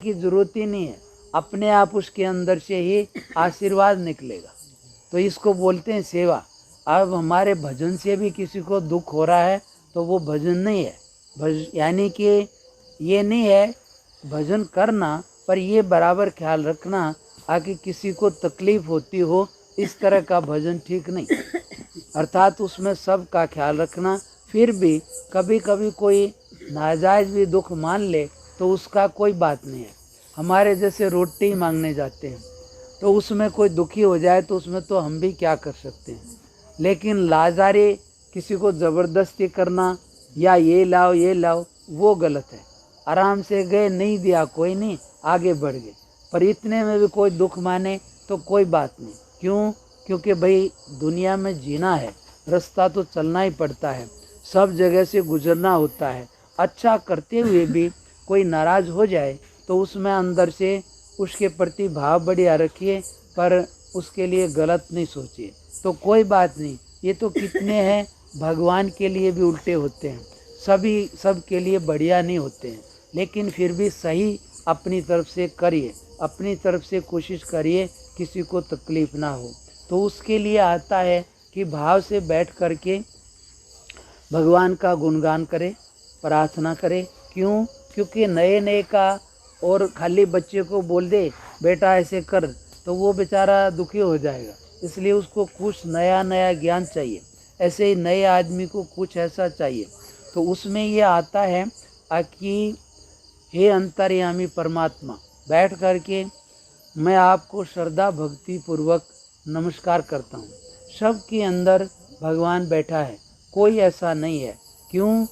की जरूरत ही नहीं है, अपने आप उसके अंदर से ही आशीर्वाद निकलेगा। तो इसको बोलते हैं सेवा। अब हमारे भजन से भी किसी को दुख हो रहा है तो वो भजन नहीं है। यानी कि ये नहीं है भजन करना, पर ये बराबर ख्याल रखना आकि किसी को तकलीफ होती हो, इस तरह का भजन ठीक नहीं। अर्थात उसमें सब का ख्याल रखना। फिर भी कभी कभी कोई नाजायज़ भी दुख मान ले तो उसका कोई बात नहीं है। हमारे जैसे रोटी मांगने जाते हैं तो उसमें कोई दुखी हो जाए तो उसमें तो हम भी क्या कर सकते हैं। लेकिन लाजारी किसी को ज़बरदस्ती करना या ये लाओ वो गलत है। आराम से गए, नहीं दिया कोई नहीं, आगे बढ़ गए। पर इतने में भी कोई दुख माने तो कोई बात नहीं। क्यों? क्योंकि भाई दुनिया में जीना है, रास्ता तो चलना ही पड़ता है, सब जगह से गुजरना होता है। अच्छा करते हुए भी कोई नाराज़ हो जाए तो उसमें अंदर से उसके प्रति भाव बढ़िया रखिए, पर उसके लिए गलत नहीं सोचिए। तो कोई बात नहीं, ये तो कितने हैं भगवान के लिए भी उल्टे होते हैं, सभी सब के लिए बढ़िया नहीं होते हैं। लेकिन फिर भी सही अपनी तरफ से करिए, अपनी तरफ से कोशिश करिए किसी को तकलीफ़ ना हो। तो उसके लिए आता है कि भाव से बैठ करके भगवान का गुणगान करें, प्रार्थना करें। क्यों? क्योंकि नए नए का और खाली बच्चे को बोल दे बेटा ऐसे कर तो वो बेचारा दुखी हो जाएगा। इसलिए उसको कुछ नया नया ज्ञान चाहिए। ऐसे ही नए आदमी को कुछ ऐसा चाहिए। तो उसमें ये आता है कि हे अंतर्यामी परमात्मा, बैठ करके मैं आपको श्रद्धा भक्ति पूर्वक नमस्कार करता हूँ। सबके अंदर भगवान बैठा है, कोई ऐसा नहीं है। क्यों?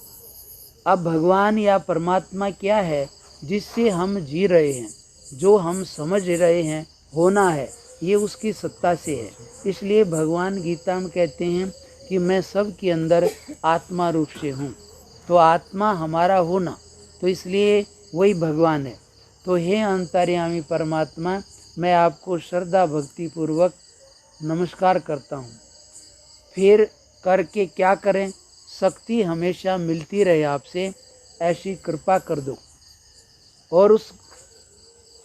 अब भगवान या परमात्मा क्या है? जिससे हम जी रहे हैं, जो हम समझ रहे हैं होना है, ये उसकी सत्ता से है। इसलिए भगवान गीता में कहते हैं कि मैं सब के अंदर आत्मा रूप से हूँ। तो आत्मा हमारा होना, तो इसलिए वही भगवान है। तो हे अंतर्यामी परमात्मा, मैं आपको श्रद्धा भक्ति पूर्वक नमस्कार करता हूँ। फिर करके क्या करें? शक्ति हमेशा मिलती रहे आपसे, ऐसी कृपा कर दो। और उस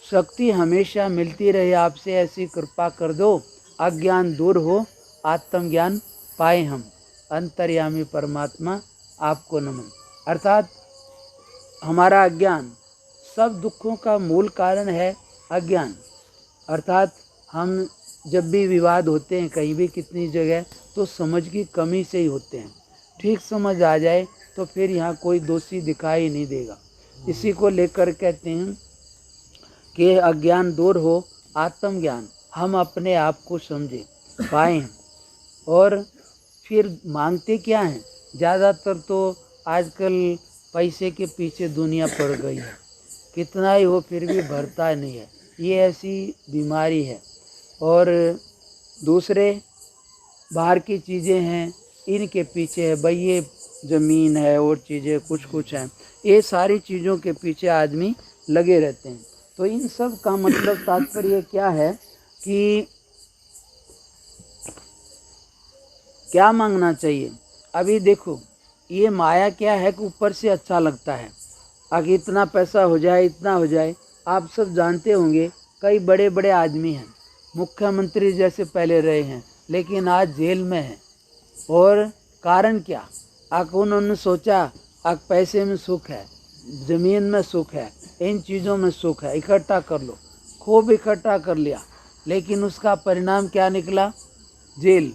शक्ति हमेशा मिलती रहे आपसे, ऐसी कृपा कर दो, अज्ञान दूर हो, आत्मज्ञान पाए हम। अंतर्यामी परमात्मा आपको नमन। अर्थात हमारा अज्ञान, सब दुखों का मूल कारण है अज्ञान। अर्थात हम जब भी विवाद होते हैं कहीं भी कितनी जगह, तो समझ की कमी से ही होते हैं। ठीक समझ आ जाए तो फिर यहाँ कोई दोषी दिखाई नहीं देगा। इसी को लेकर कहते हैं कि अज्ञान दूर हो, आत्मज्ञान हम अपने आप को समझे पाएँ। और फिर मांगते क्या हैं? ज़्यादातर तो आजकल पैसे के पीछे दुनिया पड़ गई है, कितना ही हो फिर भी भरता नहीं है। ये ऐसी बीमारी है। और दूसरे बाहर की चीज़ें हैं, इनके पीछे है भाई, ये ज़मीन है और चीज़ें कुछ हैं, ये सारी चीज़ों के पीछे आदमी लगे रहते हैं। तो इन सब का मतलब तात्पर्य क्या है कि क्या मांगना चाहिए? अभी देखो, ये माया क्या है कि ऊपर से अच्छा लगता है, आगे इतना पैसा हो जाए, इतना हो जाए। आप सब जानते होंगे कई बड़े बड़े आदमी हैं, मुख्यमंत्री जैसे पहले रहे हैं, लेकिन आज जेल में हैं। और कारण क्या? उन्होंने सोचा पैसे में सुख है, ज़मीन में सुख है, इन चीज़ों में सुख है, इकट्ठा कर लो। खूब इकट्ठा कर लिया, लेकिन उसका परिणाम क्या निकला? जेल,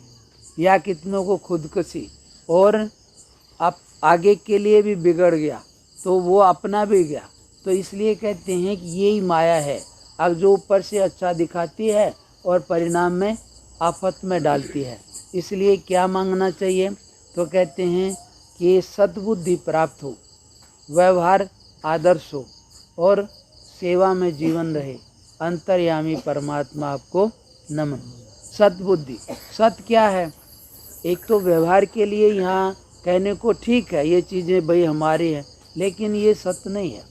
या कितनों को खुदकुशी। और अब आगे के लिए भी बिगड़ गया तो वो अपना भी गया। तो इसलिए कहते हैं कि यही माया है, अब जो ऊपर से अच्छा दिखाती है और परिणाम में आफत में डालती है। इसलिए क्या मांगना चाहिए? तो कहते हैं कि सद्बुद्धि प्राप्त हो, व्यवहार आदर्श हो और सेवा में जीवन रहे। अंतर्यामी परमात्मा आपको नमन। सद्बुद्धि, सत क्या है? एक तो व्यवहार के लिए यहाँ कहने को ठीक है, ये चीज़ें भाई हमारी हैं, लेकिन ये सत्य नहीं है।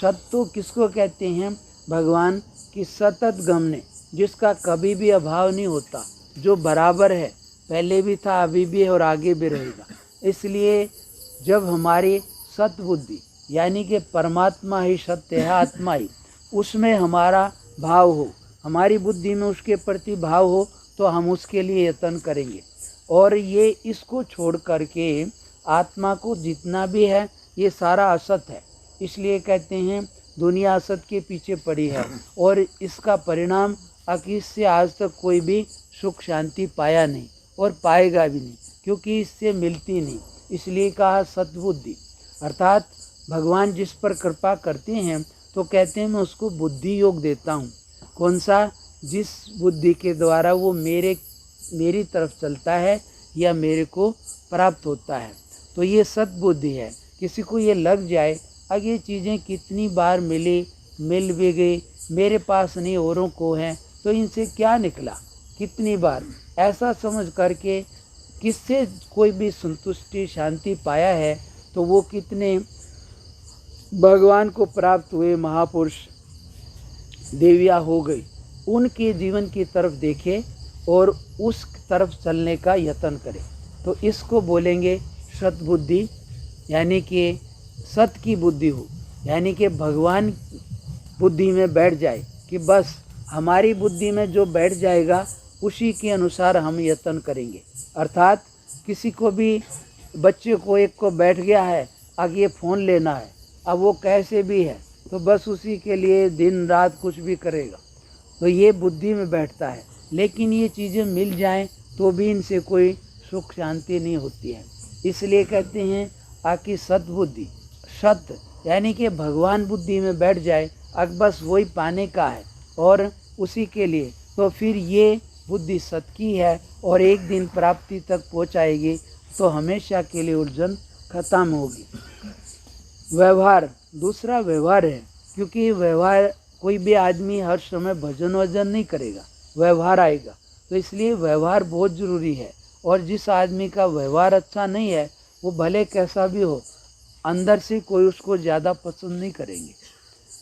सत्य तो किसको कहते हैं? भगवान की सतत गमने, जिसका कभी भी अभाव नहीं होता, जो बराबर है, पहले भी था, अभी भी है और आगे भी रहेगा। इसलिए जब हमारी सतबुद्धि, यानी कि परमात्मा ही सत्य है, आत्मा ही, उसमें हमारा भाव हो, हमारी बुद्धि में उसके प्रति भाव हो, तो हम उसके लिए यत्न करेंगे। और ये इसको छोड़ करके आत्मा को जितना भी है ये सारा असत है। इसलिए कहते हैं दुनिया असत के पीछे पड़ी है, और इसका परिणाम इससे आज तक कोई भी सुख शांति पाया नहीं और पाएगा भी नहीं, क्योंकि इससे मिलती नहीं। इसलिए कहा सद्बुद्धि, अर्थात भगवान जिस पर कृपा करते हैं तो कहते हैं मैं उसको बुद्धि योग देता हूँ। कौन सा? जिस बुद्धि के द्वारा वो मेरी तरफ चलता है या मेरे को प्राप्त होता है, तो ये सद्बुद्धि है। किसी को ये लग जाए अब ये चीज़ें कितनी बार मिल भी गई, मेरे पास नहीं औरों को हैं, तो इनसे क्या निकला, कितनी बार, ऐसा समझ करके किससे कोई भी संतुष्टि शांति पाया है, तो वो कितने भगवान को प्राप्त हुए महापुरुष देविया हो गई, उनके जीवन की तरफ देखे और उस तरफ चलने का यत्न करे, तो इसको बोलेंगे सद्बुद्धि। यानी कि सत की बुद्धि हो, यानी कि भगवान बुद्धि में बैठ जाए कि बस हमारी बुद्धि में जो बैठ जाएगा उसी के अनुसार हम यत्न करेंगे। अर्थात किसी को भी, बच्चे को एक को बैठ गया है अब ये फ़ोन लेना है, अब वो कैसे भी है तो बस उसी के लिए दिन रात कुछ भी करेगा, तो ये बुद्धि में बैठता है। लेकिन ये चीज़ें मिल जाएं तो भी इनसे कोई सुख शांति नहीं होती है। इसलिए कहते हैं आकि सद्बुद्धि, सत यानी कि भगवान बुद्धि में बैठ जाए, अब बस वही पाने का है और उसी के लिए, तो फिर ये बुद्धि सत की है और एक दिन प्राप्ति तक पहुँचाएगी, तो हमेशा के लिए उलझन खत्म होगी। व्यवहार, दूसरा व्यवहार है, क्योंकि व्यवहार कोई भी आदमी हर समय भजन वजन नहीं करेगा, व्यवहार आएगा, तो इसलिए व्यवहार बहुत ज़रूरी है। और जिस आदमी का व्यवहार अच्छा नहीं है वो भले कैसा भी हो, अंदर से कोई उसको ज़्यादा पसंद नहीं करेंगे।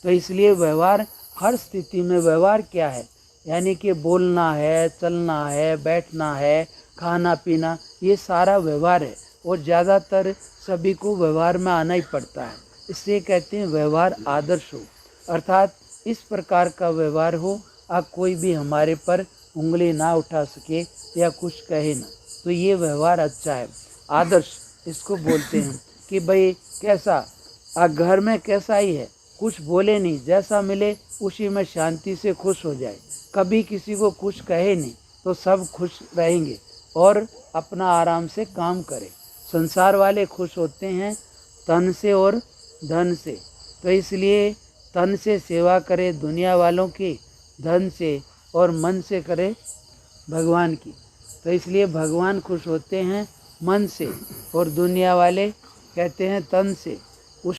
तो इसलिए व्यवहार, हर स्थिति में व्यवहार क्या है, यानी कि बोलना है, चलना है, बैठना है, खाना पीना, ये सारा व्यवहार है। और ज़्यादातर सभी को व्यवहार में आना ही पड़ता है, इसलिए कहते हैं व्यवहार आदर्श हो, अर्थात इस प्रकार का व्यवहार हो अब कोई भी हमारे पर उंगली ना उठा सके या कुछ कहे ना, तो ये व्यवहार अच्छा है। आदर्श इसको बोलते हैं कि भाई कैसा, घर में कैसा ही है, कुछ बोले नहीं, जैसा मिले उसी में शांति से खुश हो जाए, कभी किसी को कुछ कहे नहीं, तो सब खुश रहेंगे और अपना आराम से काम करें। संसार वाले खुश होते हैं तन से और धन से, तो इसलिए तन से सेवा करे दुनिया वालों की, धन से और मन से करे भगवान की, तो इसलिए भगवान खुश होते हैं मन से और दुनिया वाले कहते हैं तन से।